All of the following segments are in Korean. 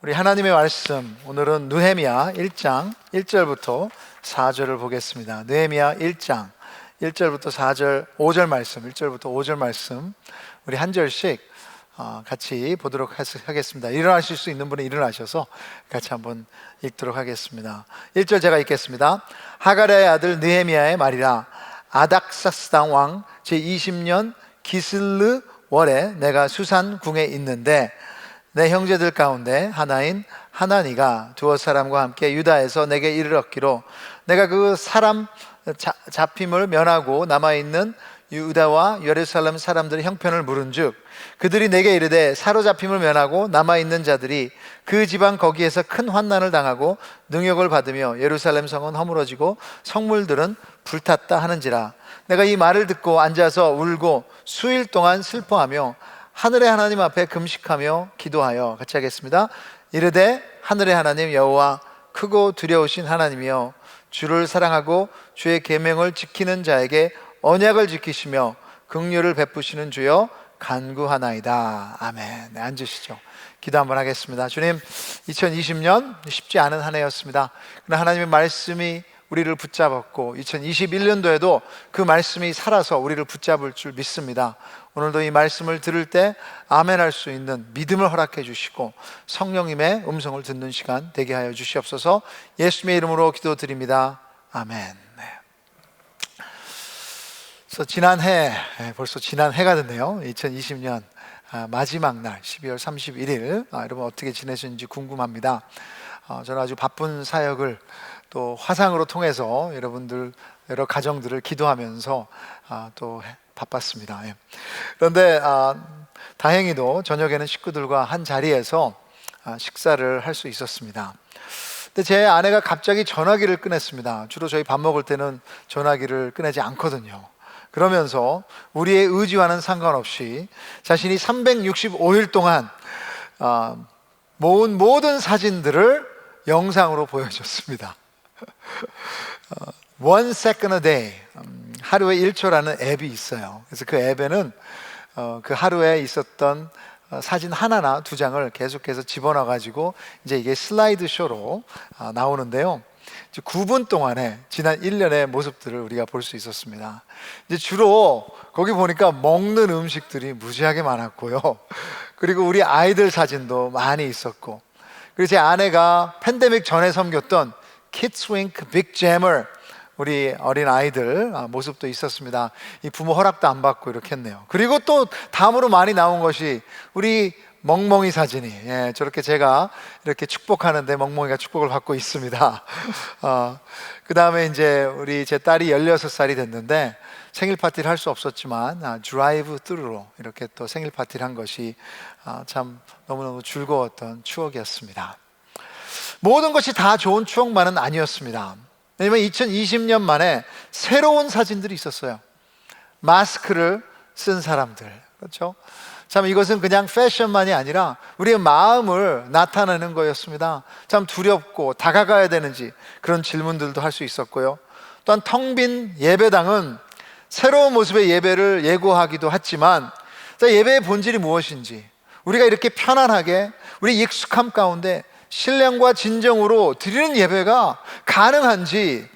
우리 하나님의 말씀, 오늘은 느헤미야 1장 1절부터 4절을 보겠습니다. 느헤미야 1장 1절부터 4절, 5절 말씀, 1절부터 5절 말씀 우리 한 절씩 같이 보도록 하겠습니다. 일어나실 수 있는 분은 일어나셔서 같이 한번 읽도록 하겠습니다. 1절 제가 읽겠습니다. 하가랴의 아들 느헤미야의 말이라. 아닥사스당 왕 제20년 기슬르 월에 내가 수산 궁에 있는데 내 형제들 가운데 하나인 하나니가 두어 사람과 함께 유다에서 내게 이르렀기로 내가 그 사람 잡힘을 면하고 남아있는 유다와 예루살렘 사람들의 형편을 물은즉 그들이 내게 이르되 사로잡힘을 면하고 남아있는 자들이 그 지방 거기에서 큰 환난을 당하고 능욕을 받으며 예루살렘 성은 허물어지고 성물들은 불탔다 하는지라. 내가 이 말을 듣고 앉아서 울고 수일 동안 슬퍼하며 하늘의 하나님 앞에 금식하며 기도하여, 같이 하겠습니다. 이르되 하늘의 하나님 여호와 크고 두려우신 하나님이여 주를 사랑하고 주의 계명을 지키는 자에게 언약을 지키시며 긍휼을 베푸시는 주여 간구하나이다. 아멘. 네, 앉으시죠. 기도 한번 하겠습니다. 주님, 2020년 쉽지 않은 한 해였습니다. 그러나 하나님의 말씀이 우리를 붙잡았고 2021년도에도 그 말씀이 살아서 우리를 붙잡을 줄 믿습니다. 오늘도 이 말씀을 들을 때 아멘할 수 있는 믿음을 허락해 주시고 성령님의 음성을 듣는 시간 되게 하여 주시옵소서. 예수님의 이름으로 기도드립니다. 아멘. 네. 그래서 지난해, 벌써 지난 해가 됐네요. 2020년 마지막 날 12월 31일 여러분 어떻게 지내셨는지 궁금합니다. 저는 아주 바쁜 사역을 또 화상으로 통해서 여러분들 여러 가정들을 기도하면서 또 바빴습니다. 그런데 다행히도 저녁에는 식구들과 한 자리에서 식사를 할 수 있었습니다. 근데 제 아내가 갑자기 전화기를 꺼냈습니다. 주로 저희 밥 먹을 때는 전화기를 꺼내지 않거든요. 그러면서 우리의 의지와는 상관없이 자신이 365일 동안 모은 모든 사진들을 영상으로 보여줬습니다. One second a day, 하루에 1초라는 앱이 있어요. 그래서 그 앱에는 그 하루에 있었던 사진 하나나 두 장을 계속해서 집어넣어가지고 이제 이게 슬라이드 쇼로 나오는데요. 9분 동안에 지난 1년의 모습들을 우리가 볼 수 있었습니다. 이제 주로 거기 보니까 먹는 음식들이 무지하게 많았고요. 그리고 우리 아이들 사진도 많이 있었고, 그리고 제 아내가 팬데믹 전에 섬겼던 Kids Wink Big Jammer, 우리 어린 아이들 모습도 있었습니다. 이 부모 허락도 안 받고 이렇게 했네요. 그리고 또 다음으로 많이 나온 것이 우리 멍멍이 사진이, 저렇게 제가 이렇게 축복하는데 멍멍이가 축복을 받고 있습니다. 그 다음에 이제 우리 제 딸이 16살이 됐는데 생일 파티를 할 수 없었지만 드라이브 스루로 이렇게 또 생일 파티를 한 것이 참 너무너무 즐거웠던 추억이었습니다. 모든 것이 다 좋은 추억만은 아니었습니다. 왜냐면 2020년 만에 새로운 사진들이 있었어요. 마스크를 쓴 사람들, 그렇죠? 참 이것은 그냥 패션만이 아니라 우리의 마음을 나타내는 거였습니다. 참 두렵고 다가가야 되는지 그런 질문들도 할 수 있었고요. 또한 텅 빈 예배당은 새로운 모습의 예배를 예고하기도 했지만 예배의 본질이 무엇인지, 우리가 이렇게 편안하게 우리 익숙함 가운데 신령과 진정으로 드리는 예배가 가능한지,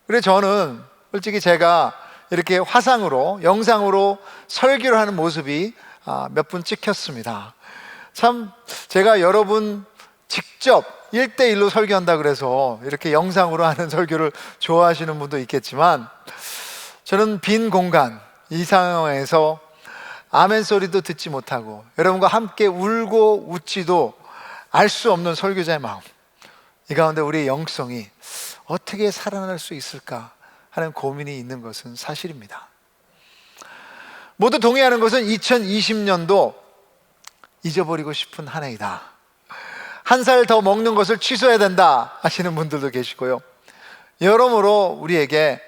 그래서 저는 솔직히 제가 이렇게 화상으로 영상으로 설교를 하는 모습이 몇 분 찍혔습니다. 참 제가 여러분 직접 1대1로 설교한다 그래서 이렇게 영상으로 하는 설교를 좋아하시는 분도 있겠지만 저는 빈 공간 이 상황에서 아멘 소리도 듣지 못하고 여러분과 함께 울고 웃지도 알 수 없는 설교자의 마음, 이 가운데 우리의 영성이 어떻게 살아날 수 있을까 하는 고민이 있는 것은 사실입니다. 모두 동의하는 것은 2020년도 잊어버리고 싶은 한 해이다. 한 살 더 먹는 것을 취소해야 된다 하시는 분들도 계시고요. 여러모로 우리에게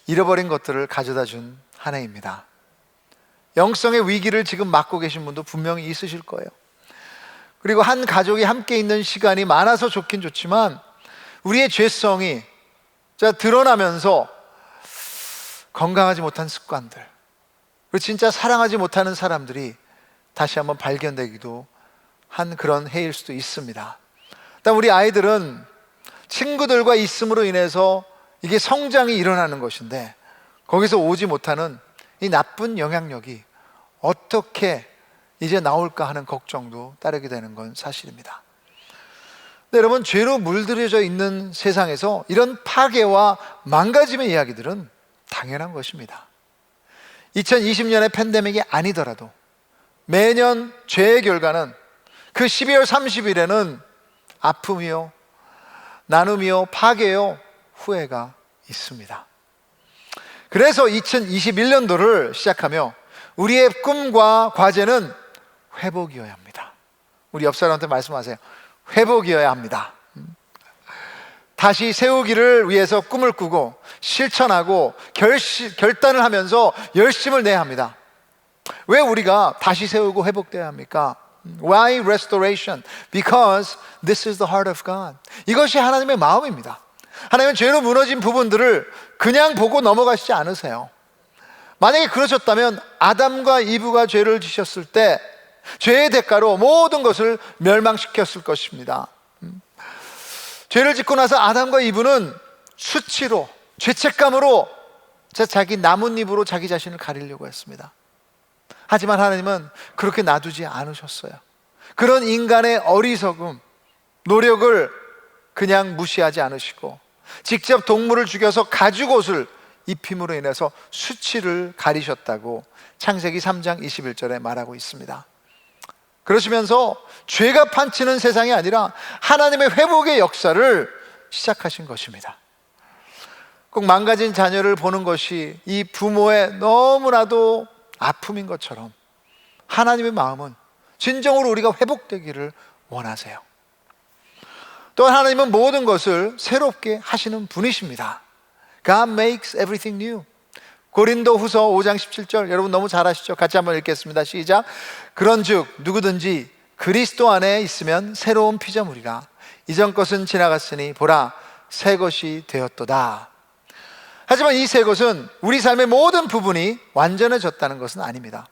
잃어버린 것들을 가져다 준 한 해입니다. 영성의 위기를 지금 맞고 계신 분도 분명히 있으실 거예요. 그리고 한 가족이 함께 있는 시간이 많아서 좋긴 좋지만 우리의 죄성이 드러나면서 건강하지 못한 습관들, 그리고 진짜 사랑하지 못하는 사람들이 다시 한번 발견되기도 그런 해일 수도 있습니다. 일단 우리 아이들은 친구들과 있음으로 인해서 이게 성장이 일어나는 것인데, 거기서 오지 못하는 이 나쁜 영향력이 어떻게 이제 나올까 하는 걱정도 따르게 되는 건 사실입니다. 근데 여러분, 죄로 물들여져 있는 세상에서 이런 파괴와 망가짐의 이야기들은 당연한 것입니다. 2020년의 팬데믹이 아니더라도 매년 죄의 결과는 그 12월 30일에는 아픔이요, 나눔이요, 파괴요, 후회가 있습니다. 그래서 2021년도를 시작하며 우리의 꿈과 과제는 회복이어야 합니다. 우리 옆 사람한테 말씀하세요. 회복이어야 합니다. 다시 세우기를 위해서 꿈을 꾸고 실천하고 결단을 하면서 열심을 내야 합니다. 왜 우리가 다시 세우고 회복되어야 합니까? Why restoration? Because this is the heart of God. 이것이 하나님의 마음입니다. 하나님은 죄로 무너진 부분들을 그냥 보고 넘어가시지 않으세요. 만약에 그러셨다면 아담과 이브가 죄를 지셨을 때 죄의 대가로 모든 것을 멸망시켰을 것입니다. 죄를 짓고 나서 아담과 이브는 수치로, 죄책감으로 자기 나뭇잎으로 자기 자신을 가리려고 했습니다. 하지만 하나님은 그렇게 놔두지 않으셨어요. 그런 인간의 어리석음, 노력을 그냥 무시하지 않으시고 직접 동물을 죽여서 가죽옷을 입힘으로 인해서 수치를 가리셨다고 창세기 3장 21절에 말하고 있습니다. 그러시면서 죄가 판치는 세상이 아니라 하나님의 회복의 역사를 시작하신 것입니다. 꼭 망가진 자녀를 보는 것이 이 부모의 너무나도 아픔인 것처럼 하나님의 마음은 진정으로 우리가 회복되기를 원하세요. 또한 하나님은 모든 것을 새롭게 하시는 분이십니다. God makes everything new. 고린도 후서 5장 17절, 여러분 너무 잘 아시죠? 같이 한번 읽겠습니다. 시작. 그런즉 누구든지 그리스도 안에 있으면 새로운 피조물이라. 이전 것은 지나갔으니 보라 새 것이 되었도다. 하지만 이 새 것은 우리 삶의 모든 부분이 완전해졌다는 것은 아닙니다.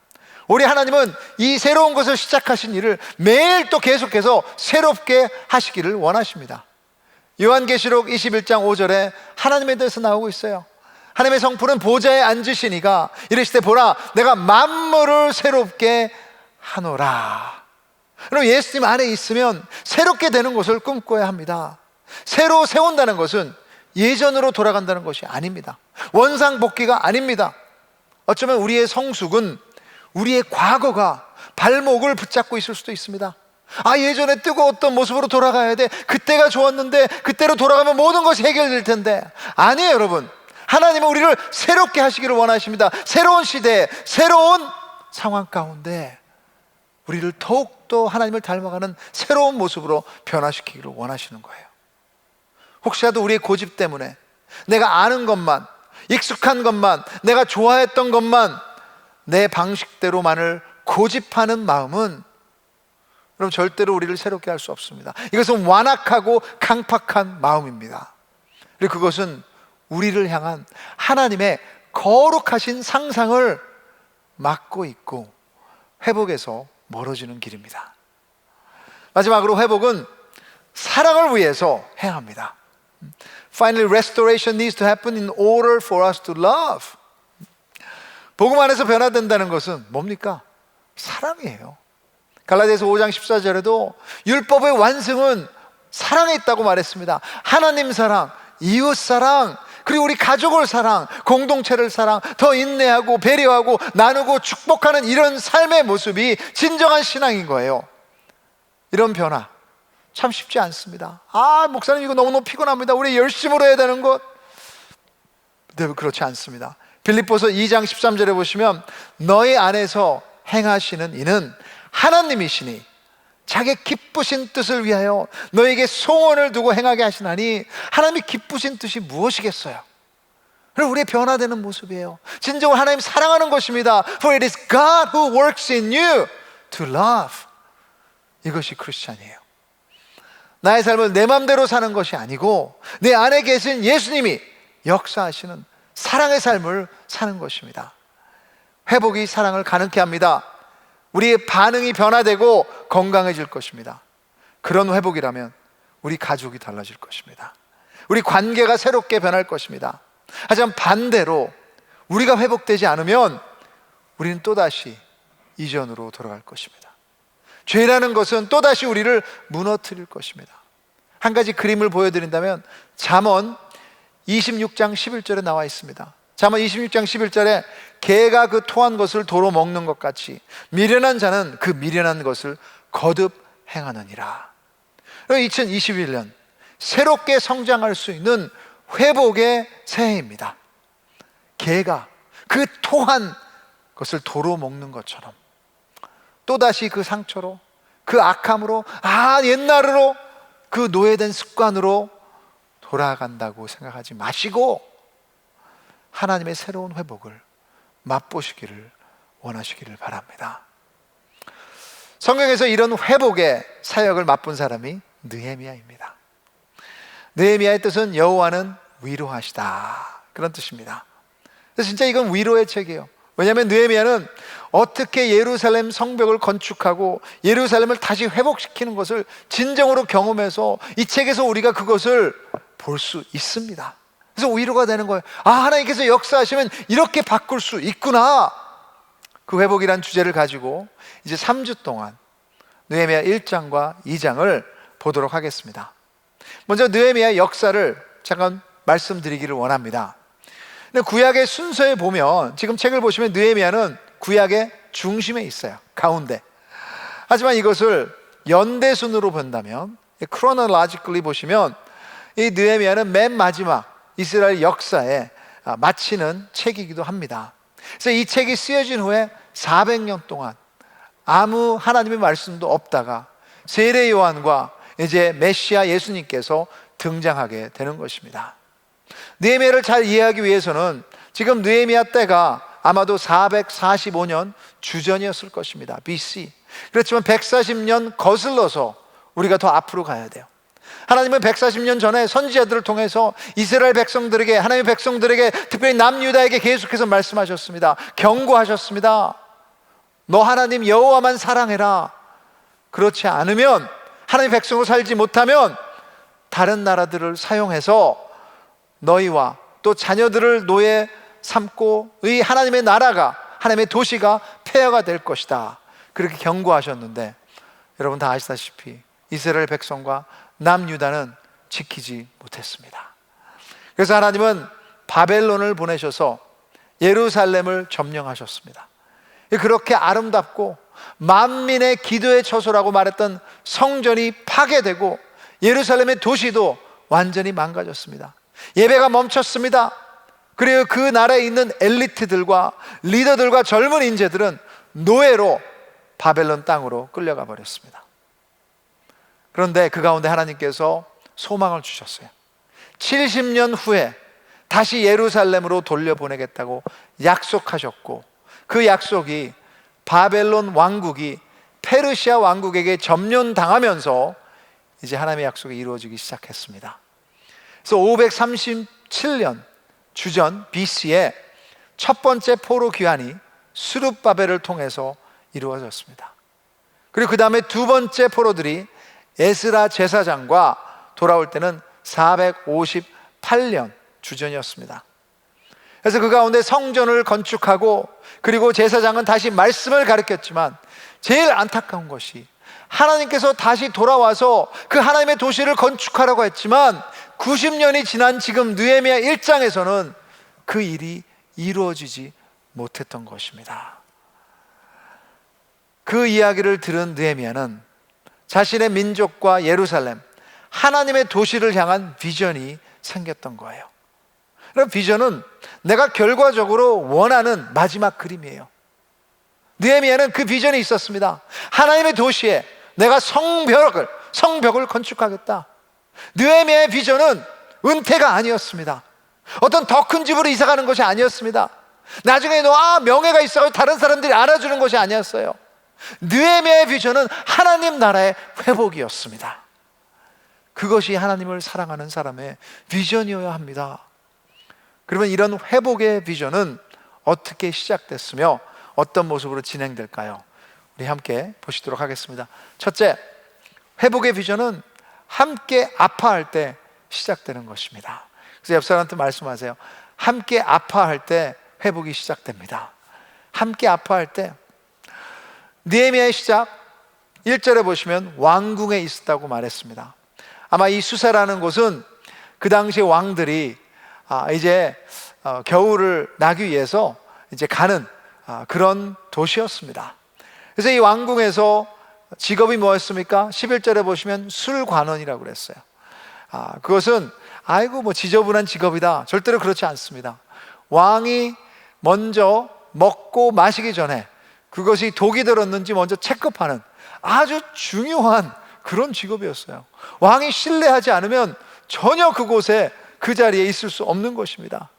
우리 하나님은 이 새로운 것을 시작하신 일을 매일 또 계속해서 새롭게 하시기를 원하십니다. 요한계시록 21장 5절에 하나님에 대해서 나오고 있어요. 하나님의 성품은 보좌에 앉으시니가 이르시되 보라 내가 만물을 새롭게 하노라. 그럼 예수님 안에 있으면 새롭게 되는 것을 꿈꿔야 합니다. 새로 세운다는 것은 예전으로 돌아간다는 것이 아닙니다. 원상복귀가 아닙니다. 어쩌면 우리의 성숙은 우리의 과거가 발목을 붙잡고 있을 수도 있습니다. 예전에 뜨거웠던 모습으로 돌아가야 돼. 그때가 좋았는데 그때로 돌아가면 모든 것이 해결될 텐데. 아니에요, 여러분. 하나님은 우리를 새롭게 하시기를 원하십니다. 새로운 시대에, 새로운 상황 가운데 우리를 더욱더 하나님을 닮아가는 새로운 모습으로 변화시키기를 원하시는 거예요. 혹시라도 우리의 고집 때문에 내가 아는 것만, 익숙한 것만, 내가 좋아했던 것만 내 방식대로만을 고집하는 마음은 그럼 절대로 우리를 새롭게 할 수 없습니다. 이것은 완악하고 강팍한 마음입니다. 그리고 그것은 우리를 향한 하나님의 거룩하신 상상을 막고 있고 회복에서 멀어지는 길입니다. 마지막으로 회복은 사랑을 위해서 해야 합니다. Finally, restoration needs to happen in order for us to love. 복음 안에서 변화된다는 것은 뭡니까? 사랑이에요. 갈라디아서 5장 14절에도 율법의 완성은 사랑에 있다고 말했습니다. 하나님 사랑, 이웃 사랑, 그리고 우리 가족을 사랑, 공동체를 사랑, 더 인내하고 배려하고 나누고 축복하는 이런 삶의 모습이 진정한 신앙인 거예요. 이런 변화 참 쉽지 않습니다. 목사님 이거 너무너무 피곤합니다. 우리 열심으로 해야 되는 것. 근데 그렇지 않습니다. 빌립보서 2장 13절에 보시면 너희 안에서 행하시는 이는 하나님이시니 자기 기쁘신 뜻을 위하여 너에게 소원을 두고 행하게 하시나니 하나님이 기쁘신 뜻이 무엇이겠어요? 그리고 우리의 변화되는 모습이에요. 진정으로 하나님 사랑하는 것입니다. For it is God who works in you to love. 이것이 크리스찬이에요. 나의 삶을 내 맘대로 사는 것이 아니고 내 안에 계신 예수님이 역사하시는 사랑의 삶을 사는 것입니다. 회복이 사랑을 가능케 합니다. 우리의 반응이 변화되고 건강해질 것입니다. 그런 회복이라면 우리 가족이 달라질 것입니다. 우리 관계가 새롭게 변할 것입니다. 하지만 반대로 우리가 회복되지 않으면 우리는 또다시 이전으로 돌아갈 것입니다. 죄라는 것은 또다시 우리를 무너뜨릴 것입니다. 한 가지 그림을 보여드린다면 잠언 26장 11절에 나와 있습니다. 잠언 26장 11절에 개가 그 토한 것을 도로 먹는 것 같이 미련한 자는 그 미련한 것을 거듭 행하느니라. 2021년 새롭게 성장할 수 있는 회복의 새해입니다. 개가 그 토한 것을 도로 먹는 것처럼 또다시 그 상처로, 그 악함으로, 옛날으로, 그 노예된 습관으로 돌아간다고 생각하지 마시고 하나님의 새로운 회복을 맛보시기를 원하시기를 바랍니다. 성경에서 이런 회복의 사역을 맛본 사람이 느헤미야입니다. 느헤미야의 뜻은 여호와는 위로하시다, 그런 뜻입니다. 그래서 진짜 이건 위로의 책이에요. 왜냐하면 느헤미야는 어떻게 예루살렘 성벽을 건축하고 예루살렘을 다시 회복시키는 것을 진정으로 경험해서 이 책에서 우리가 그것을 볼 수 있습니다. 그래서 위로가 되는 거예요. 하나님께서 역사하시면 이렇게 바꿀 수 있구나. 그 회복이란 주제를 가지고 이제 3주 동안 느헤미야 1장과 2장을 보도록 하겠습니다. 먼저 느헤미야의 역사를 잠깐 말씀드리기를 원합니다. 근데 구약의 순서에 보면, 지금 책을 보시면 느헤미야는 구약의 중심에 있어요, 가운데. 하지만 이것을 연대순으로 본다면, chronologically 보시면 이 느헤미야는 맨 마지막 이스라엘 역사에 마치는 책이기도 합니다. 그래서 이 책이 쓰여진 후에 400년 동안 아무 하나님의 말씀도 없다가 세례 요한과 이제 메시아 예수님께서 등장하게 되는 것입니다. 느헤미야를 잘 이해하기 위해서는 지금 느헤미야 때가 아마도 445년 주전이었을 것입니다, BC. 그렇지만 140년 거슬러서 우리가 더 앞으로 가야 돼요. 하나님은 140년 전에 선지자들을 통해서 이스라엘 백성들에게, 하나님의 백성들에게, 특별히 남유다에게 계속해서 말씀하셨습니다. 경고하셨습니다. 너 하나님 여호와만 사랑해라. 그렇지 않으면, 하나님의 백성으로 살지 못하면 다른 나라들을 사용해서 너희와 또 자녀들을 노예 삼고 이 하나님의 나라가, 하나님의 도시가 폐허가 될 것이다, 그렇게 경고하셨는데, 여러분 다 아시다시피 이스라엘 백성과 남유다는 지키지 못했습니다. 그래서 하나님은 바벨론을 보내셔서 예루살렘을 점령하셨습니다. 그렇게 아름답고 만민의 기도의 처소라고 말했던 성전이 파괴되고 예루살렘의 도시도 완전히 망가졌습니다. 예배가 멈췄습니다. 그리고 그 나라에 있는 엘리트들과 리더들과 젊은 인재들은 노예로 바벨론 땅으로 끌려가 버렸습니다. 그런데 그 가운데 하나님께서 소망을 주셨어요. 70년 후에 다시 예루살렘으로 돌려보내겠다고 약속하셨고, 그 약속이 바벨론 왕국이 페르시아 왕국에게 점령당하면서 이제 하나님의 약속이 이루어지기 시작했습니다. 그래서 537년 주전 BC에 첫 번째 포로 귀환이 스룹바벨을 통해서 이루어졌습니다. 그리고 그 다음에 두 번째 포로들이 에스라 제사장과 돌아올 때는 458년 주전이었습니다. 그래서 그 가운데 성전을 건축하고, 그리고 제사장은 다시 말씀을 가르쳤지만 제일 안타까운 것이 하나님께서 다시 돌아와서 그 하나님의 도시를 건축하라고 했지만 90년이 지난 지금 느헤미야 1장에서는 그 일이 이루어지지 못했던 것입니다. 그 이야기를 들은 느헤미야는 자신의 민족과 예루살렘, 하나님의 도시를 향한 비전이 생겼던 거예요. 그럼 비전은 내가 결과적으로 원하는 마지막 그림이에요. 느헤미야는 그 비전이 있었습니다. 하나님의 도시에 내가 성벽을 건축하겠다. 느헤미야의 비전은 은퇴가 아니었습니다. 어떤 더 큰 집으로 이사가는 것이 아니었습니다. 나중에 명예가 있어 다른 사람들이 알아주는 것이 아니었어요. 느헤미야의 비전은 하나님 나라의 회복이었습니다. 그것이 하나님을 사랑하는 사람의 비전이어야 합니다. 그러면 이런 회복의 비전은 어떻게 시작됐으며 어떤 모습으로 진행될까요? 우리 함께 보시도록 하겠습니다. 첫째, 회복의 비전은 함께 아파할 때 시작되는 것입니다. 그래서 옆 사람한테 말씀하세요. 함께 아파할 때 회복이 시작됩니다. 함께 아파할 때. 느헤미야의 시작 1절에 보시면 왕궁에 있었다고 말했습니다. 아마 이 수사라는 곳은 그 당시 왕들이 이제 겨울을 나기 위해서 이제 가는 그런 도시였습니다. 그래서 이 왕궁에서 직업이 뭐였습니까? 11절에 보시면 술관원이라고 그랬어요. 그것은 아이고 뭐 지저분한 직업이다, 절대로 그렇지 않습니다. 왕이 먼저 먹고 마시기 전에 그것이 독이 들었는지 먼저 체크하는 아주 중요한 그런 직업이었어요. 왕이 신뢰하지 않으면 전혀 그곳에 그 자리에 있을 수 없는 것입니다.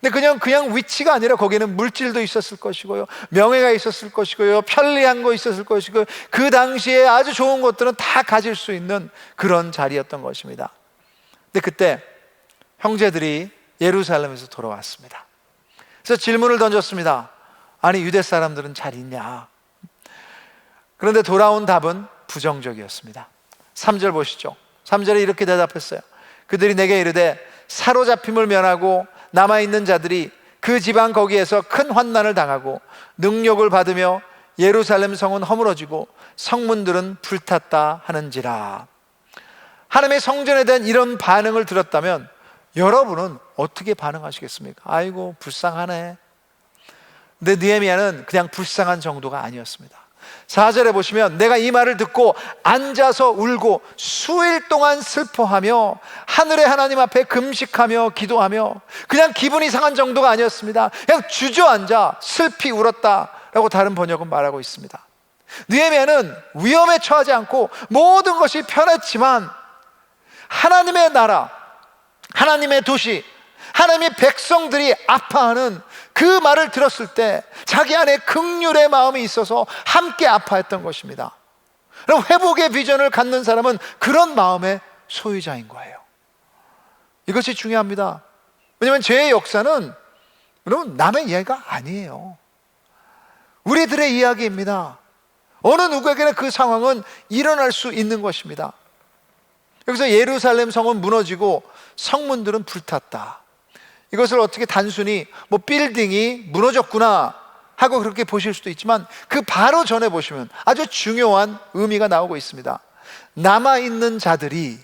근데 그냥 위치가 아니라 거기에는 물질도 있었을 것이고요, 명예가 있었을 것이고요, 편리한 거 있었을 것이고요, 그 당시에 아주 좋은 것들은 다 가질 수 있는 그런 자리였던 것입니다. 근데 그때 형제들이 예루살렘에서 돌아왔습니다. 그래서 질문을 던졌습니다. 아니 유대 사람들은 잘 있냐? 그런데 돌아온 답은 부정적이었습니다. 3절 보시죠. 3절에 이렇게 대답했어요. 그들이 내게 이르되 사로잡힘을 면하고 남아있는 자들이 그 지방 거기에서 큰 환난을 당하고 능욕을 받으며 예루살렘 성은 허물어지고 성문들은 불탔다 하는지라. 하나님의 성전에 대한 이런 반응을 들었다면 여러분은 어떻게 반응하시겠습니까? 아이고 불쌍하네. 근데 느헤미야는 그냥 불쌍한 정도가 아니었습니다. 4절에 보시면 내가 이 말을 듣고 앉아서 울고 수일 동안 슬퍼하며 하늘의 하나님 앞에 금식하며 기도하며, 그냥 기분이 상한 정도가 아니었습니다. 그냥 주저앉아 슬피 울었다라고 다른 번역은 말하고 있습니다. 느헤미야는 위험에 처하지 않고 모든 것이 편했지만 하나님의 나라, 하나님의 도시, 하나님의 백성들이 아파하는 그 말을 들었을 때 자기 안에 긍휼의 마음이 있어서 함께 아파했던 것입니다. 그럼 회복의 비전을 갖는 사람은 그런 마음의 소유자인 거예요. 이것이 중요합니다. 왜냐하면 죄의 역사는 여러분 남의 이야기가 아니에요. 우리들의 이야기입니다. 어느 누구에게나 그 상황은 일어날 수 있는 것입니다. 여기서 예루살렘 성은 무너지고 성문들은 불탔다. 이것을 어떻게 단순히 빌딩이 무너졌구나 하고 그렇게 보실 수도 있지만 그 바로 전에 보시면 아주 중요한 의미가 나오고 있습니다. 남아있는 자들이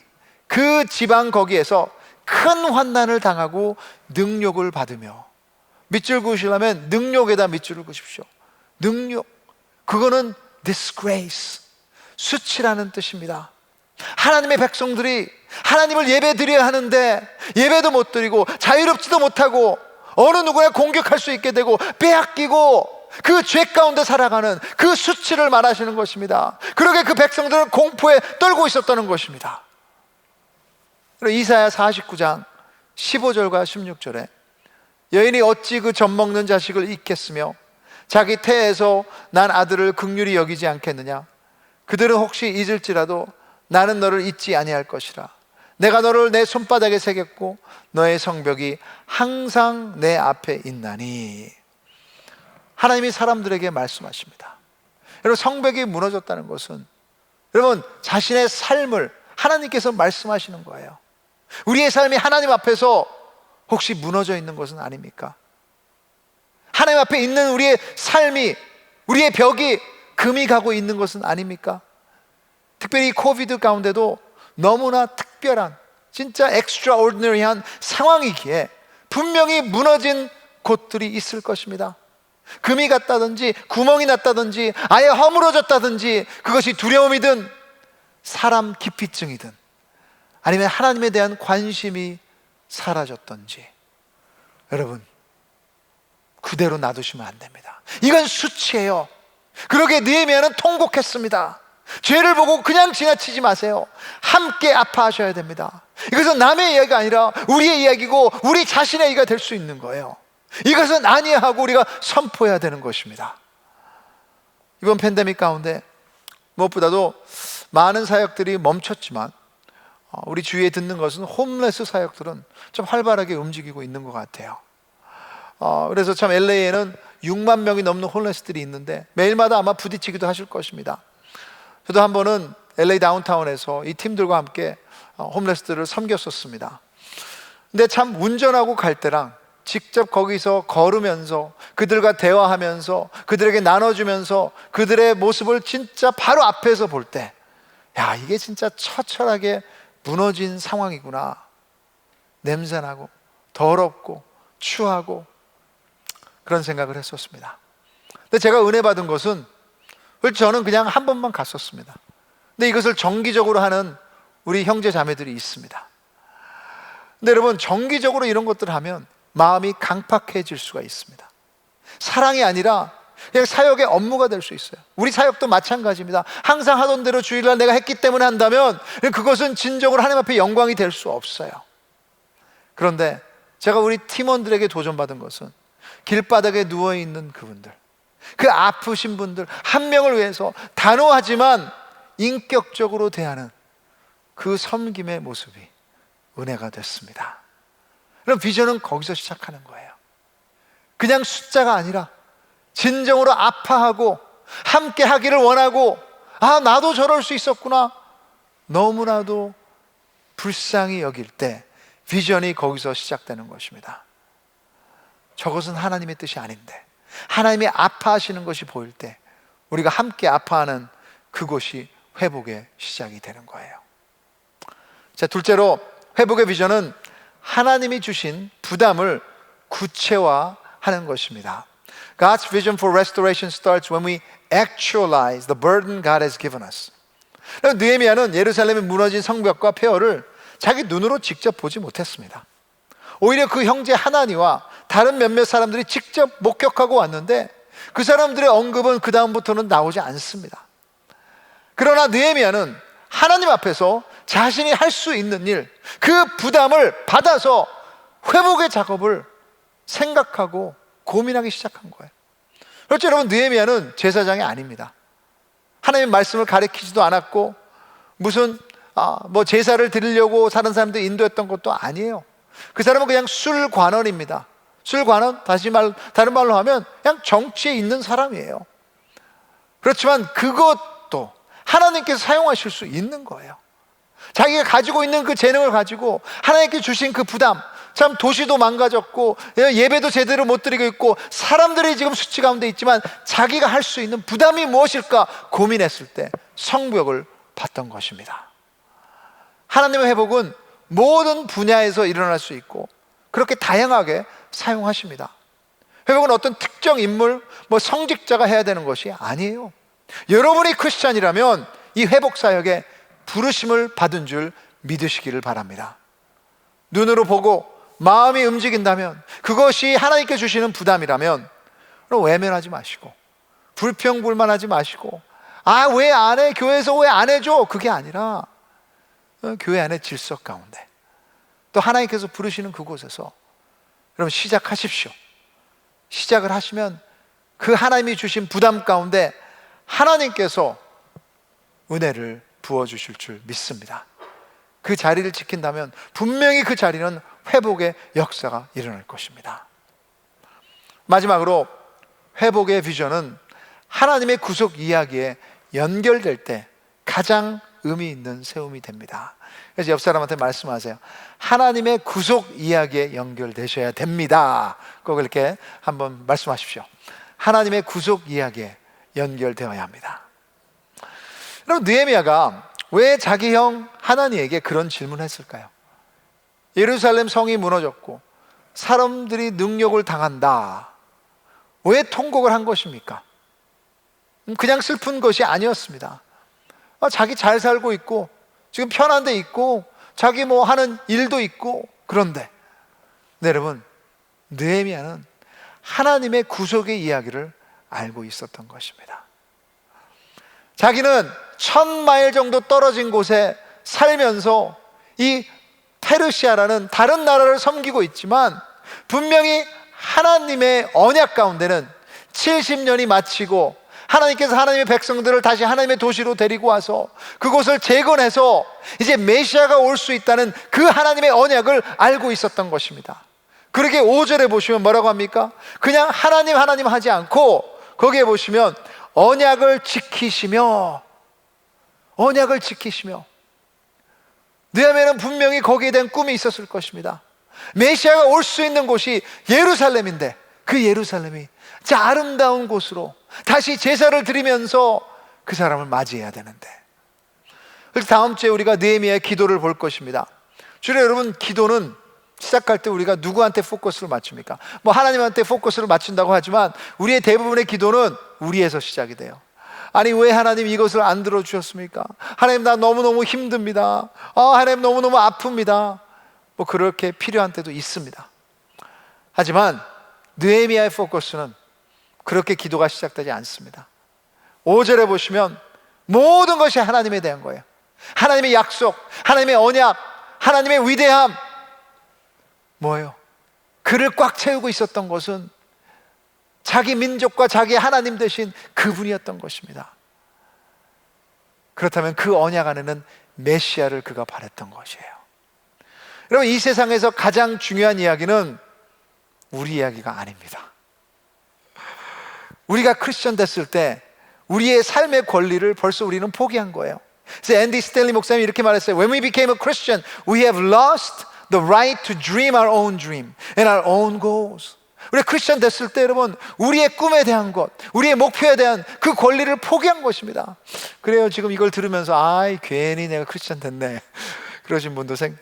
그 지방 거기에서 큰 환난을 당하고 능욕을 받으며, 밑줄 그으시려면 능욕에다 밑줄을 그으십시오. 능욕, 그거는 disgrace, 수치라는 뜻입니다. 하나님의 백성들이 하나님을 예배 드려야 하는데 예배도 못 드리고 자유롭지도 못하고 어느 누구나 공격할 수 있게 되고 빼앗기고 그 죄 가운데 살아가는 그 수치를 말하시는 것입니다. 그러게 그 백성들은 공포에 떨고 있었다는 것입니다. 이사야 49장 15절과 16절에 여인이 어찌 그 젖 먹는 자식을 잊겠으며 자기 태에서 난 아들을 긍휼히 여기지 않겠느냐. 그들은 혹시 잊을지라도 나는 너를 잊지 아니할 것이라. 내가 너를 내 손바닥에 새겼고 너의 성벽이 항상 내 앞에 있나니. 하나님이 사람들에게 말씀하십니다. 여러분, 성벽이 무너졌다는 것은 여러분 자신의 삶을 하나님께서 말씀하시는 거예요. 우리의 삶이 하나님 앞에서 혹시 무너져 있는 것은 아닙니까? 하나님 앞에 있는 우리의 삶이, 우리의 벽이 금이 가고 있는 것은 아닙니까? 특별히 코비드 가운데도 너무나 특별한, 진짜 extraordinary한 상황이기에 분명히 무너진 곳들이 있을 것입니다. 금이 갔다든지 구멍이 났다든지 아예 허물어졌다든지, 그것이 두려움이든 사람 기피증이든 아니면 하나님에 대한 관심이 사라졌던지, 여러분 그대로 놔두시면 안 됩니다. 이건 수치예요. 그러게 느헤미야는 통곡했습니다. 죄를 보고 그냥 지나치지 마세요. 함께 아파하셔야 됩니다. 이것은 남의 이야기가 아니라 우리의 이야기고 우리 자신의 이야기가 될 수 있는 거예요. 이것은 아니야 하고 우리가 선포해야 되는 것입니다. 이번 팬데믹 가운데 무엇보다도 많은 사역들이 멈췄지만 우리 주위에 듣는 것은 홈레스 사역들은 좀 활발하게 움직이고 있는 것 같아요. 그래서 참 LA에는 6만 명이 넘는 홈레스들이 있는데 매일마다 아마 부딪히기도 하실 것입니다. 저도 한 번은 LA 다운타운에서 이 팀들과 함께 홈레스들을 섬겼었습니다. 근데 참 운전하고 갈 때랑 직접 거기서 걸으면서 그들과 대화하면서 그들에게 나눠주면서 그들의 모습을 진짜 바로 앞에서 볼 때, 야, 이게 진짜 처철하게 무너진 상황이구나. 냄새나고 더럽고 추하고 그런 생각을 했었습니다. 근데 제가 은혜 받은 것은 저는 그냥 한 번만 갔었습니다. 근데 이것을 정기적으로 하는 우리 형제 자매들이 있습니다. 근데 여러분, 정기적으로 이런 것들을 하면 마음이 강팍해질 수가 있습니다. 사랑이 아니라 그냥 사역의 업무가 될 수 있어요. 우리 사역도 마찬가지입니다. 항상 하던 대로 주일날 내가 했기 때문에 한다면 그것은 진정으로 하나님 앞에 영광이 될 수 없어요. 그런데 제가 우리 팀원들에게 도전받은 것은 길바닥에 누워있는 그분들, 그 아프신 분들 한 명을 위해서 단호하지만 인격적으로 대하는 그 섬김의 모습이 은혜가 됐습니다. 그럼 비전은 거기서 시작하는 거예요. 그냥 숫자가 아니라 진정으로 아파하고 함께 하기를 원하고, 아, 나도 저럴 수 있었구나, 너무나도 불쌍히 여길 때 비전이 거기서 시작되는 것입니다. 저것은 하나님의 뜻이 아닌데 하나님이 아파하시는 것이 보일 때 우리가 함께 아파하는 그곳이 회복의 시작이 되는 거예요. 자, 둘째로 회복의 비전은 하나님이 주신 부담을 구체화하는 것입니다. God's vision for restoration starts when we actualize the burden God has given us. 느헤미야는 예루살렘의 무너진 성벽과 폐허를 자기 눈으로 직접 보지 못했습니다. 오히려 그 형제 하나니와 다른 몇몇 사람들이 직접 목격하고 왔는데 그 사람들의 언급은 그 다음부터는 나오지 않습니다. 그러나 느헤미야는 하나님 앞에서 자신이 할 수 있는 일, 그 부담을 받아서 회복의 작업을 생각하고 고민하기 시작한 거예요. 그렇죠, 여러분. 느헤미야는 제사장이 아닙니다. 하나님의 말씀을 가르치지도 않았고 무슨 제사를 드리려고 다른 사람들 인도했던 것도 아니에요. 그 사람은 그냥 술관원입니다. 술관원, 다른 말로 하면 그냥 정치에 있는 사람이에요. 그렇지만 그것도 하나님께서 사용하실 수 있는 거예요. 자기가 가지고 있는 그 재능을 가지고 하나님께 주신 그 부담, 참 도시도 망가졌고 예배도 제대로 못 드리고 있고 사람들이 지금 수치 가운데 있지만 자기가 할 수 있는 부담이 무엇일까 고민했을 때 성벽을 봤던 것입니다. 하나님의 회복은 모든 분야에서 일어날 수 있고 그렇게 다양하게 사용하십니다. 회복은 어떤 특정 인물, 성직자가 해야 되는 것이 아니에요. 여러분이 크리스찬이라면 이 회복 사역에 부르심을 받은 줄 믿으시기를 바랍니다. 눈으로 보고 마음이 움직인다면, 그것이 하나님께 주시는 부담이라면 외면하지 마시고 불평불만하지 마시고, 아, 왜 안 해? 교회에서 왜 안 해줘? 그게 아니라 교회 안의 질서 가운데 또 하나님께서 부르시는 그곳에서 여러분 시작하십시오. 시작을 하시면 그 하나님이 주신 부담 가운데 하나님께서 은혜를 부어주실 줄 믿습니다. 그 자리를 지킨다면 분명히 그 자리는 회복의 역사가 일어날 것입니다. 마지막으로 회복의 비전은 하나님의 구속 이야기에 연결될 때 가장 의미 있는 세움이 됩니다. 그래서 옆 사람한테 말씀하세요. 하나님의 구속 이야기에 연결되셔야 됩니다. 꼭 이렇게 한번 말씀하십시오. 하나님의 구속 이야기에 연결되어야 합니다. 여러분, 느헤미야가 왜 자기 형 하나니에게 그런 질문을 했을까요? 예루살렘 성이 무너졌고 사람들이 능욕을 당한다. 왜 통곡을 한 것입니까? 그냥 슬픈 것이 아니었습니다. 자기 잘 살고 있고 지금 편한 데 있고 자기 하는 일도 있고, 그런데 여러분, 느헤미야는 하나님의 구속의 이야기를 알고 있었던 것입니다. 자기는 1000마일 정도 떨어진 곳에 살면서 이 페르시아라는 다른 나라를 섬기고 있지만 분명히 하나님의 언약 가운데는 70년이 마치고 하나님께서 하나님의 백성들을 다시 하나님의 도시로 데리고 와서 그곳을 재건해서 이제 메시아가 올 수 있다는 그 하나님의 언약을 알고 있었던 것입니다. 그렇게 5절에 보시면 뭐라고 합니까? 그냥 하나님 하나님 하지 않고 거기에 보시면 언약을 지키시며 느헤미야는 분명히 거기에 대한 꿈이 있었을 것입니다. 메시아가 올 수 있는 곳이 예루살렘인데 그 예루살렘이 자 아름다운 곳으로 다시 제사를 드리면서 그 사람을 맞이해야 되는데, 그래서 다음 주에 우리가 느헤미야의 기도를 볼 것입니다. 주로 여러분, 기도는 시작할 때 우리가 누구한테 포커스를 맞춥니까? 뭐 하나님한테 포커스를 맞춘다고 하지만 우리의 대부분의 기도는 우리에서 시작이 돼요. 아니 왜 하나님 이것을 안 들어주셨습니까? 하나님 나 너무너무 힘듭니다. 하나님 너무너무 아픕니다. 뭐 그렇게 필요한 때도 있습니다. 하지만 느헤미야의 포커스는 그렇게 기도가 시작되지 않습니다. 5절에 보시면 모든 것이 하나님에 대한 거예요. 하나님의 약속, 하나님의 언약, 하나님의 위대함. 뭐예요? 그를 꽉 채우고 있었던 것은 자기 민족과 자기 하나님 되신 그분이었던 것입니다. 그렇다면 그 언약 안에는 메시아를 그가 바랬던 것이에요. 여러분, 이 세상에서 가장 중요한 이야기는 우리 이야기가 아닙니다. 우리가 크리스천 됐을 때 우리의 삶의 권리를 벌써 우리는 포기한 거예요. 그래서 앤디 스탠리 목사님이 이렇게 말했어요. When we became a Christian, we have lost the right to dream our own dream and our own goals. 우리가 크리스천 됐을 때 여러분, 우리의 꿈에 대한 것, 우리의 목표에 대한 그 권리를 포기한 것입니다. 그래요, 지금 이걸 들으면서 아이 괜히 내가 크리스천 됐네 그러신 분도 생각.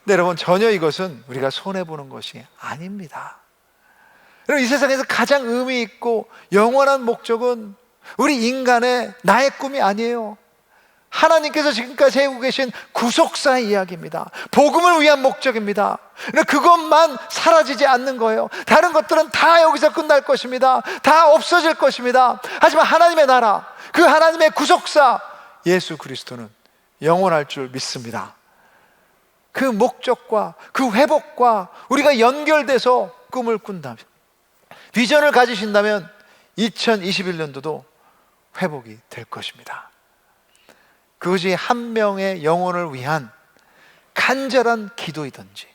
근데 여러분, 전혀 이것은 우리가 손해보는 것이 아닙니다. 여러분, 이 세상에서 가장 의미 있고 영원한 목적은 우리 인간의 나의 꿈이 아니에요. 하나님께서 지금까지 해오고 계신 구속사의 이야기입니다. 복음을 위한 목적입니다. 그것만 사라지지 않는 거예요. 다른 것들은 다 여기서 끝날 것입니다. 다 없어질 것입니다. 하지만 하나님의 나라, 그 하나님의 구속사 예수 그리스도는 영원할 줄 믿습니다. 그 목적과 그 회복과 우리가 연결돼서 꿈을 꾼다면, 비전을 가지신다면 2021년도도 회복이 될 것입니다. 그것이 한 명의 영혼을 위한 간절한 기도이든지,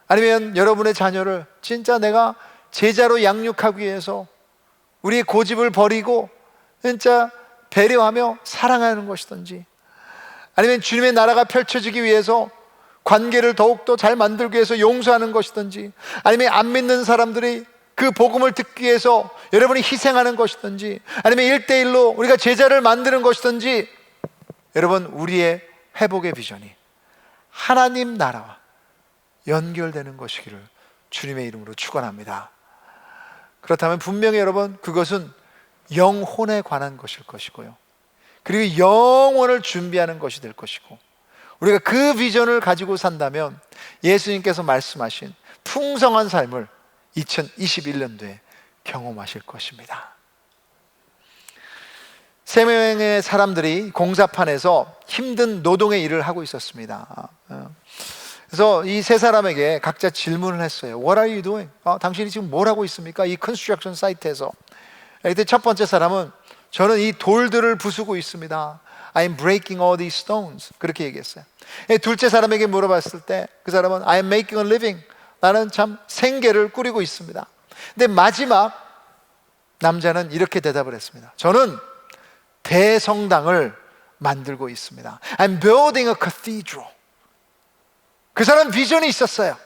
아니면 여러분의 자녀를 진짜 내가 제자로 양육하기 위해서 우리의 고집을 버리고 진짜 배려하며 사랑하는 것이든지, 아니면 주님의 나라가 펼쳐지기 위해서 관계를 더욱더 잘 만들기 위해서 용서하는 것이든지, 아니면 안 믿는 사람들이 그 복음을 듣기 위해서 여러분이 희생하는 것이든지, 아니면 1대1로 우리가 제자를 만드는 것이든지, 여러분, 우리의 회복의 비전이 하나님 나라와 연결되는 것이기를 주님의 이름으로 축원합니다. 그렇다면 분명히 여러분, 그것은 영혼에 관한 것일 것이고요, 그리고 영혼을 준비하는 것이 될 것이고, 우리가 그 비전을 가지고 산다면 예수님께서 말씀하신 풍성한 삶을 2021년도에 경험하실 것입니다. 3명의 사람들이 공사판에서 힘든 노동의 일을 하고 있었습니다. 그래서 이 3사람에게 각자 질문을 했어요. What are you doing? 당신이 지금 뭘 하고 있습니까? 이 컨스트럭션 사이트에서. 그때 첫 번째 사람은 저는 이 돌들을 부수고 있습니다. I'm breaking all these stones. 그렇게 얘기했어요. 둘째 사람에게 물어봤을 때 그 사람은 I'm making a living. 나는 참 생계를 꾸리고 있습니다. 근데 마지막 남자는 이렇게 대답을 했습니다. 저는 대성당을 만들고 있습니다. I'm building a cathedral. 그 사람 비전이 있었어요.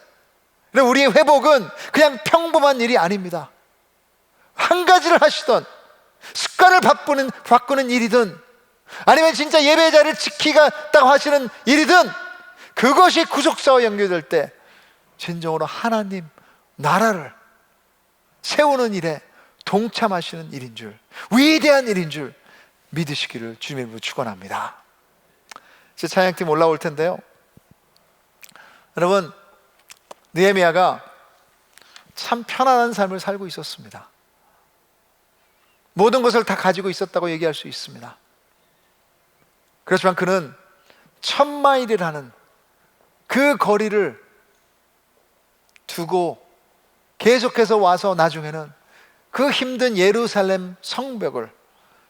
우리의 회복은 그냥 평범한 일이 아닙니다. 한 가지를 하시던, 습관을 바꾸는 일이든, 아니면 진짜 예배 자리를 지키겠다고 하시는 일이든, 그것이 구속사와 연결될 때 진정으로 하나님 나라를 세우는 일에 동참하시는 일인 줄, 위대한 일인 줄 믿으시기를 주님의 이름으로 축원합니다. 이제 찬양팀 올라올 텐데요, 여러분, 느헤미야가 참 편안한 삶을 살고 있었습니다. 모든 것을 다 가지고 있었다고 얘기할 수 있습니다. 그렇지만 그는 1000마일이라는 그 거리를 두고 계속해서 와서 나중에는 그 힘든 예루살렘 성벽을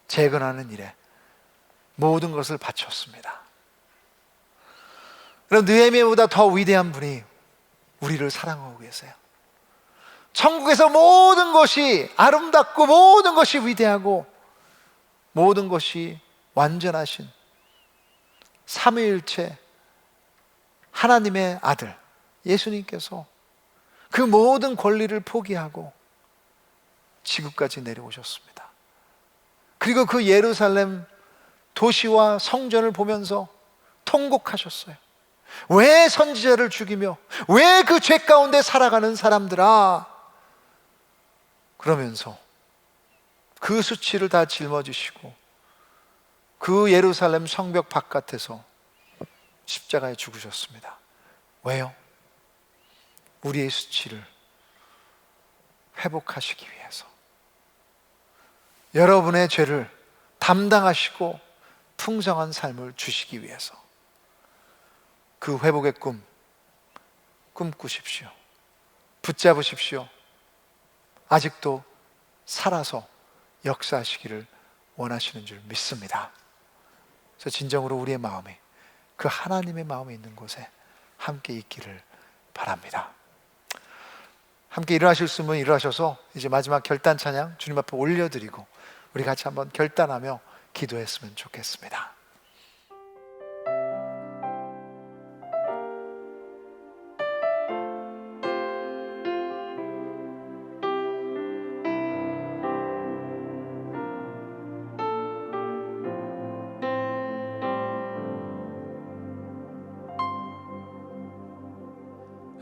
재건하는 일에 모든 것을 바쳤습니다. 그럼 느헤미야보다 더 위대한 분이 우리를 사랑하고 계세요. 천국에서 모든 것이 아름답고 모든 것이 위대하고 모든 것이 완전하신 삼위일체 하나님의 아들 예수님께서 그 모든 권리를 포기하고 지구까지 내려오셨습니다. 그리고 그 예루살렘 도시와 성전을 보면서 통곡하셨어요. 왜 선지자를 죽이며 왜 그 죄 가운데 살아가는 사람들아, 그러면서 그 수치를 다 짊어지시고 그 예루살렘 성벽 바깥에서 십자가에 죽으셨습니다. 왜요? 우리의 수치를 회복하시기 위해서, 여러분의 죄를 담당하시고 풍성한 삶을 주시기 위해서. 그 회복의 꿈 꿈꾸십시오. 붙잡으십시오. 아직도 살아서 역사하시기를 원하시는 줄 믿습니다. 그래서 진정으로 우리의 마음이 그 하나님의 마음이 있는 곳에 함께 있기를 바랍니다. 함께 일어나실 수 있으면 일어나셔서 이제 마지막 결단 찬양 주님 앞에 올려드리고 우리 같이 한번 결단하며 기도했으면 좋겠습니다.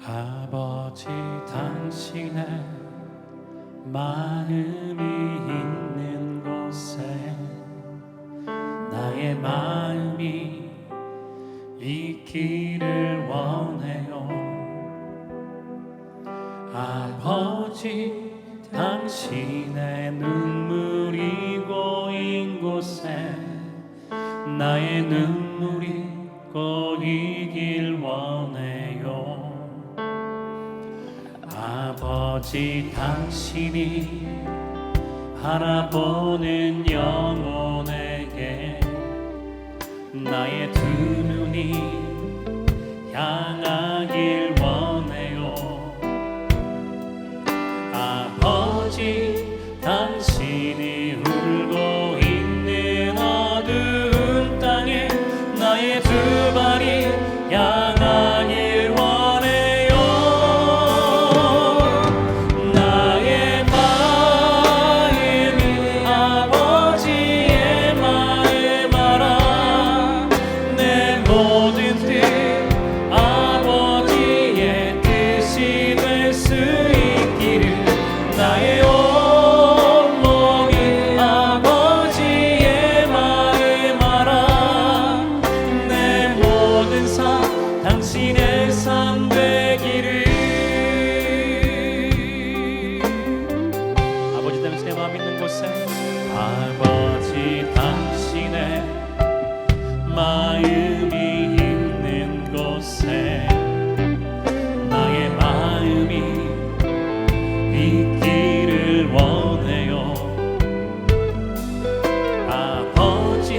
아버지, 당신의 마음이 있는 곳에 나의 마음이 있기를 원해요. 아버지, 당신의 눈물이 고인 곳에 나의 눈물이 고이길 원해요. 아버지, 당신이 바라보는 영혼에게 나의 두 눈이 향하길 원해요. 아버지, 당신이 울고 있는 어두운 땅에 나의 두 발이 향하길 원해요. 나의 마음이 아버지의 마음 알아. 내 모든 뜻 아버지의 뜻이 될 수 있기를. 나의 온몸이 아버지의 마음 알아. 내 모든 삶 당신의 삶 되기를. 아버지, 당신의 마음 있는 곳에 아버지, 당신의 마음이 있는 곳에 나의 마음이 있기를 원해요. 아버지,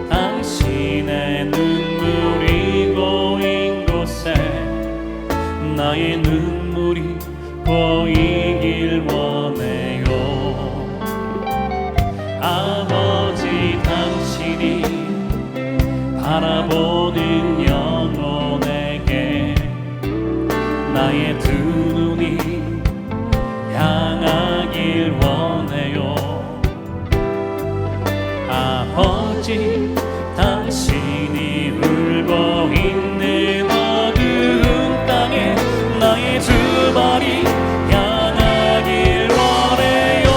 당신의 눈물이 고인 곳에 나의 눈물이 고이길 원해요. 아버지, 당신이 바라보는 영혼에게 나의 두 눈이 향하길 원해요. 아버지, 당신이 울고 있는 어두운 땅에 나의 두 발이 향하길 원해요.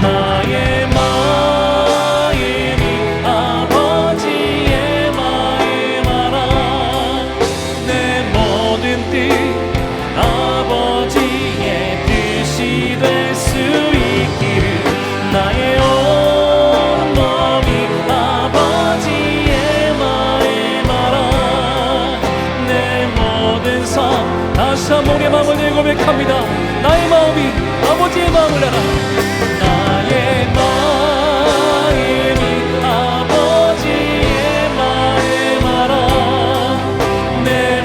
나의 마음이 아버지의 마음 알아. 내 모든 뜻 아버지의 뜻이 될 수 있기를. 나의 온몸이 아버지의 마음 알아. 내 모든 삶 다시 한번 우리의 마음을 들고 고백합니다. 나의 마음이 아버지의 마음을 알아. 나의 마음이 아버지의 마음 알아. 내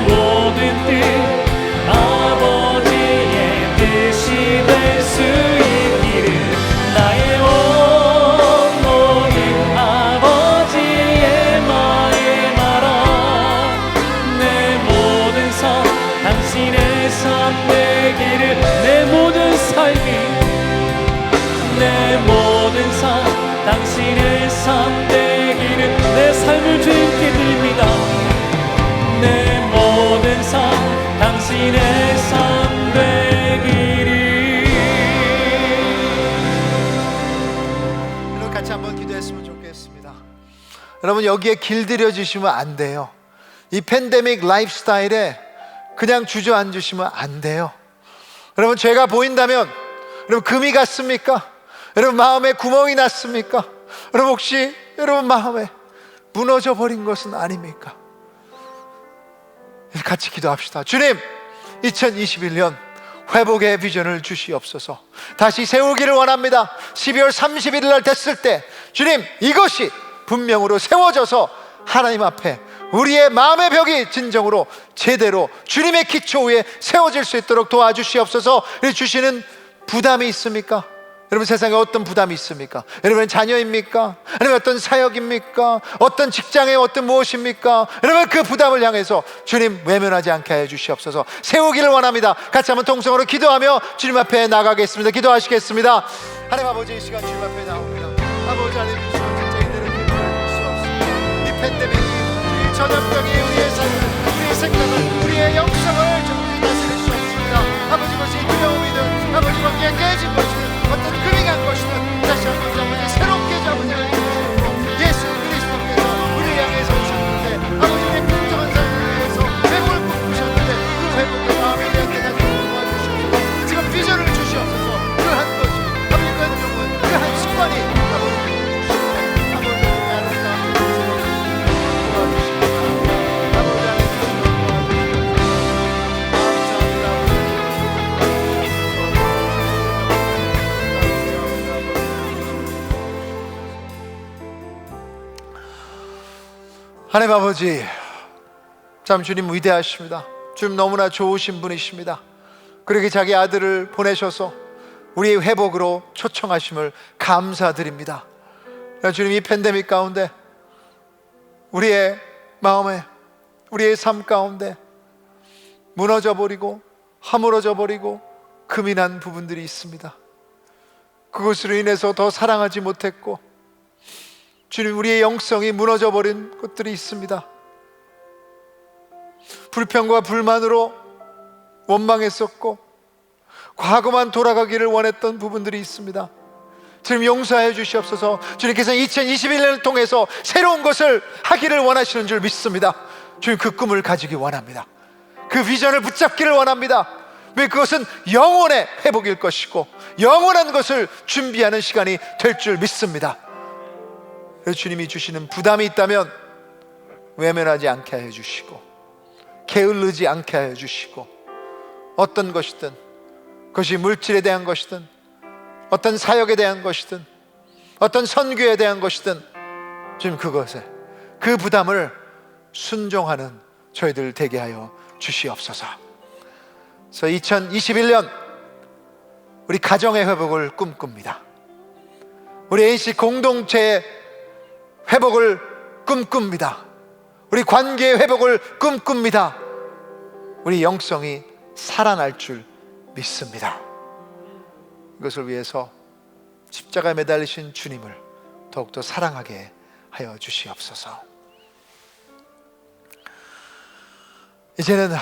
여러분, 여기에 길들여지시면 안 돼요. 이 팬데믹 라이프스타일에 그냥 주저앉으시면 안 돼요. 여러분, 죄가 보인다면 여러분 금이 갔습니까? 여러분 마음에 구멍이 났습니까? 여러분 혹시 여러분 마음에 무너져 버린 것은 아닙니까? 같이 기도합시다. 주님, 2021년 회복의 비전을 주시옵소서. 다시 세우기를 원합니다. 12월 31일 날 됐을 때 주님, 이것이 분명으로 세워져서 하나님 앞에 우리의 마음의 벽이 진정으로 제대로 주님의 기초 위에 세워질 수 있도록 도와주시옵소서. 주시는 부담이 있습니까? 여러분, 세상에 어떤 부담이 있습니까? 여러분, 자녀입니까? 아니면 어떤 사역입니까? 어떤 직장에 어떤 무엇입니까? 여러분, 그 부담을 향해서 주님 외면하지 않게 해 주시옵소서. 세우기를 원합니다. 같이 한번 통성으로 기도하며 주님 앞에 나가겠습니다. 기도하시겠습니다. 하나님 아버지, 이 시간 주님 앞에 나옵니다. 아버지 하나님, 이 시간 진짜 이대로 기도할 수 없습니다. 이 팬데믹, 이 전염병이 우리의 삶을, 우리의 생각을, 우리의 영성을 정말 다스릴 수 없습니다. 아버지, 것이 두려움이든 아버지 관계가 깨진 것이든 어떤 금이 간 것이든 다시 한번 아버지 새롭게 잡으려 해주시고 예수 그리스도께서 우리를 향해서 오셨는데 아버지 우리의 공정한 삶을 위해서 회복을 꿈꾸셨는데 그 회복의 마음에 대한 깨닫게 도와주시옵소서. 지금 비전을 주시옵소서. 그 한 것이 아버지 그 한 영혼 그 한 습관이 아버지 주시고 아버지 우리 아름다운 인생을 도와주시옵소서. 아버지 하나님 하나님 아버지, 참 주님 위대하십니다. 주님 너무나 좋으신 분이십니다. 그렇게 자기 아들을 보내셔서 우리의 회복으로 초청하심을 감사드립니다. 주님, 이 팬데믹 가운데 우리의 마음에, 우리의 삶 가운데 무너져 버리고 허물어져 버리고 금이 난 부분들이 있습니다. 그것으로 인해서 더 사랑하지 못했고 주님, 우리의 영성이 무너져 버린 것들이 있습니다. 불평과 불만으로 원망했었고 과거만 돌아가기를 원했던 부분들이 있습니다. 주님, 용서해 주시옵소서. 주님께서 2021년을 통해서 새로운 것을 하기를 원하시는 줄 믿습니다. 주님, 그 꿈을 가지기 원합니다. 그 비전을 붙잡기를 원합니다. 왜? 그것은 영혼의 회복일 것이고 영원한 것을 준비하는 시간이 될 줄 믿습니다. 주님이 주시는 부담이 있다면 외면하지 않게 해주시고 게을르지 않게 해주시고 어떤 것이든, 그것이 물질에 대한 것이든 어떤 사역에 대한 것이든 어떤 선교에 대한 것이든 주님, 그것에 그 부담을 순종하는 저희들 되게 하여 주시옵소서. 그래서 2021년 우리 가정의 회복을 꿈꿉니다. 우리 NC 공동체의 회복을 꿈꿉니다. 우리 관계의 회복을 꿈꿉니다. 우리 영성이 살아날 줄 믿습니다. 이것을 위해서 십자가에 매달리신 주님을 더욱더 사랑하게 하여 주시옵소서. 이제는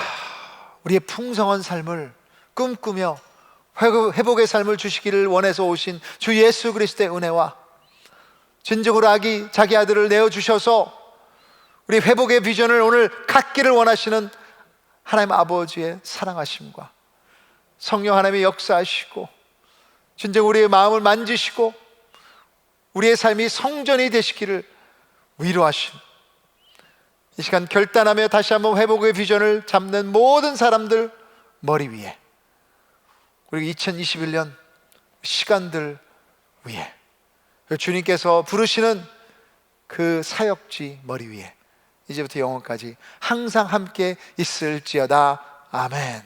우리의 풍성한 삶을 꿈꾸며 회복의 삶을 주시기를 원해서 오신 주 예수 그리스도의 은혜와 진정으로 자기 아들을 내어주셔서 우리 회복의 비전을 오늘 갖기를 원하시는 하나님 아버지의 사랑하심과 성령 하나님의 역사하시고 진정 우리의 마음을 만지시고 우리의 삶이 성전이 되시기를 위로하신 이 시간 결단하며 다시 한번 회복의 비전을 잡는 모든 사람들 머리 위에, 그리고 2021년 시간들 위에 주님께서 부르시는 그 사역지 머리 위에 이제부터 영원까지 항상 함께 있을지어다. 아멘.